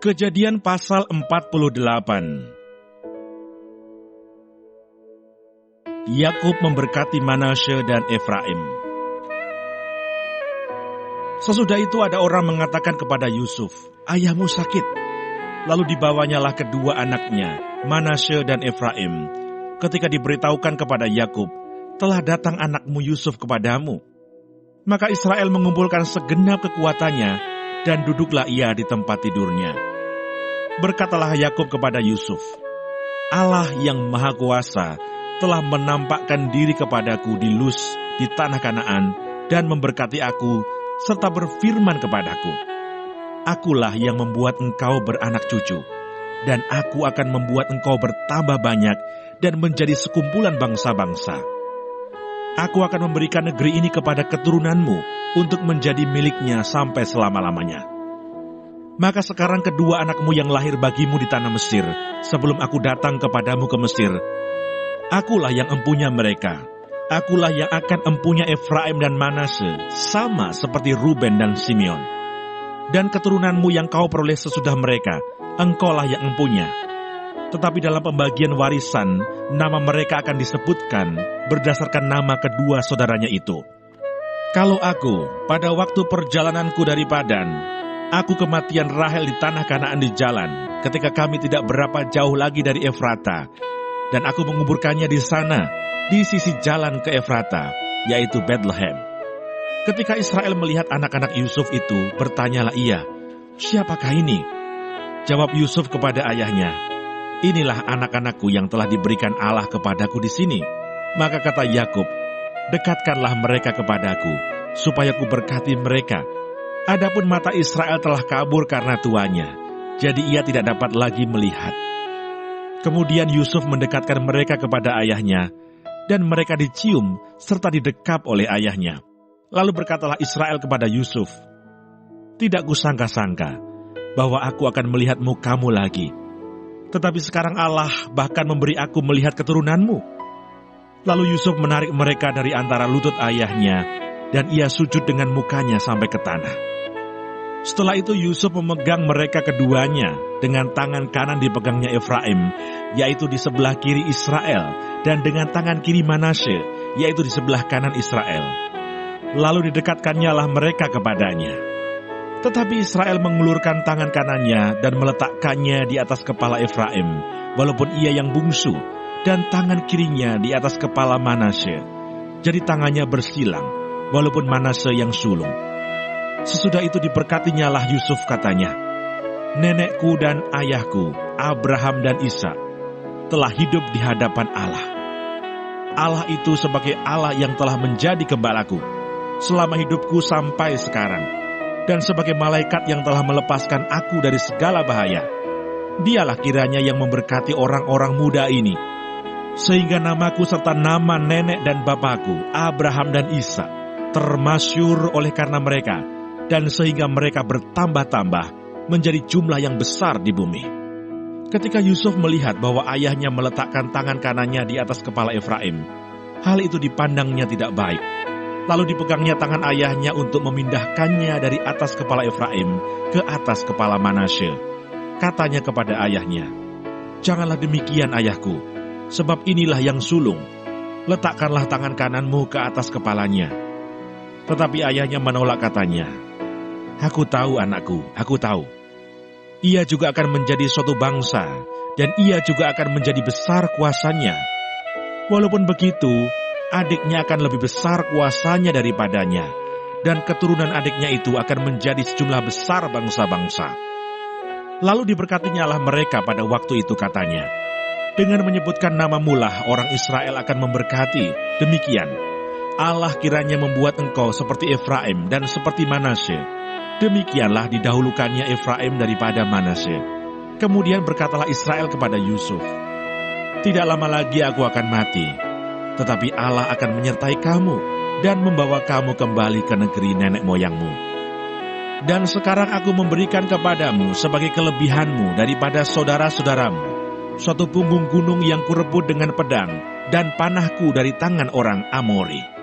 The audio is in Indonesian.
Kejadian pasal 48. Yakub memberkati Manasye dan Efraim. Sesudah itu ada orang mengatakan kepada Yusuf, "Ayahmu sakit." Lalu dibawanyalah kedua anaknya, Manasye dan Efraim. Ketika diberitahukan kepada Yakub, "Telah datang anakmu Yusuf kepadamu." Maka Israel mengumpulkan segenap kekuatannya, dan duduklah ia di tempat tidurnya. Berkatalah Yakub kepada Yusuf, "Allah yang Maha Kuasa telah menampakkan diri kepadaku di Luz di tanah Kanaan dan memberkati aku serta berfirman kepadaku, 'Akulah yang membuat engkau beranak cucu, dan aku akan membuat engkau bertambah banyak dan menjadi sekumpulan bangsa-bangsa. Aku akan memberikan negeri ini kepada keturunanmu untuk menjadi miliknya sampai selama-lamanya.' Maka sekarang kedua anakmu yang lahir bagimu di tanah Mesir, sebelum aku datang kepadamu ke Mesir, akulah yang empunya mereka. Akulah yang akan empunya Efraim dan Manasye, sama seperti Ruben dan Simeon. Dan keturunanmu yang kau peroleh sesudah mereka, engkaulah yang empunya. Tetapi dalam pembagian warisan, nama mereka akan disebutkan berdasarkan nama kedua saudaranya itu. Kalau aku, pada waktu perjalananku dari Padan, aku kematian Rahel di tanah Kanaan di jalan, ketika kami tidak berapa jauh lagi dari Efrata, dan aku menguburkannya di sana, di sisi jalan ke Efrata, yaitu Bethlehem. Ketika Israel melihat anak-anak Yusuf itu, bertanyalah ia, 'Siapakah ini?' Jawab Yusuf kepada ayahnya, 'Inilah anak-anakku yang telah diberikan Allah kepadaku di sini.' Maka kata Yakub, 'Dekatkanlah mereka kepadaku, supaya ku berkati mereka.' Adapun mata Israel telah kabur karena tuanya, jadi ia tidak dapat lagi melihat. Kemudian Yusuf mendekatkan mereka kepada ayahnya, dan mereka dicium serta didekap oleh ayahnya. Lalu berkatalah Israel kepada Yusuf, 'Tidak kusangka-sangka bahwa aku akan melihat mukamu lagi. Tetapi sekarang Allah bahkan memberi aku melihat keturunanmu.' Lalu Yusuf menarik mereka dari antara lutut ayahnya, dan ia sujud dengan mukanya sampai ke tanah. Setelah itu Yusuf memegang mereka keduanya, dengan tangan kanan dipegangnya Efraim, yaitu di sebelah kiri Israel, dan dengan tangan kiri Manasye, yaitu di sebelah kanan Israel. Lalu didekatkannya lah mereka kepadanya. Tetapi Israel mengulurkan tangan kanannya dan meletakkannya di atas kepala Efraim, walaupun ia yang bungsu, dan tangan kirinya di atas kepala Manasye. Jadi tangannya bersilang, walaupun Manasye yang sulung. Sesudah itu diberkatinya lah Yusuf, katanya, 'Nenekku dan ayahku, Abraham dan Ishak, telah hidup di hadapan Allah. Allah itu sebagai Allah yang telah menjadi gembalaku selama hidupku sampai sekarang, dan sebagai malaikat yang telah melepaskan aku dari segala bahaya. Dialah kiranya yang memberkati orang-orang muda ini, sehingga namaku serta nama nenek dan bapakku, Abraham dan Ishak, termasyhur oleh karena mereka, dan sehingga mereka bertambah-tambah menjadi jumlah yang besar di bumi.' Ketika Yusuf melihat bahwa ayahnya meletakkan tangan kanannya di atas kepala Efraim, hal itu dipandangnya tidak baik. Lalu dipegangnya tangan ayahnya untuk memindahkannya dari atas kepala Efraim ke atas kepala Manasye. Katanya kepada ayahnya, 'Janganlah demikian, ayahku, sebab inilah yang sulung. Letakkanlah tangan kananmu ke atas kepalanya.' Tetapi ayahnya menolak, katanya, 'Aku tahu, anakku, aku tahu. Ia juga akan menjadi suatu bangsa, dan ia juga akan menjadi besar kuasanya. Walaupun begitu, adiknya akan lebih besar kuasanya daripadanya, dan keturunan adiknya itu akan menjadi sejumlah besar bangsa-bangsa.' Lalu diberkatinya lah mereka pada waktu itu, katanya, 'Dengan menyebutkan namamu lah orang Israel akan memberkati. Demikian, Allah kiranya membuat engkau seperti Efraim dan seperti Manasye.' Demikianlah didahulukannya Efraim daripada Manasye. Kemudian berkatalah Israel kepada Yusuf, 'Tidak lama lagi aku akan mati, tetapi Allah akan menyertai kamu dan membawa kamu kembali ke negeri nenek moyangmu. Dan sekarang aku memberikan kepadamu sebagai kelebihanmu daripada saudara-saudaramu, suatu punggung gunung yang kurebut dengan pedang, dan panahku dari tangan orang Amori.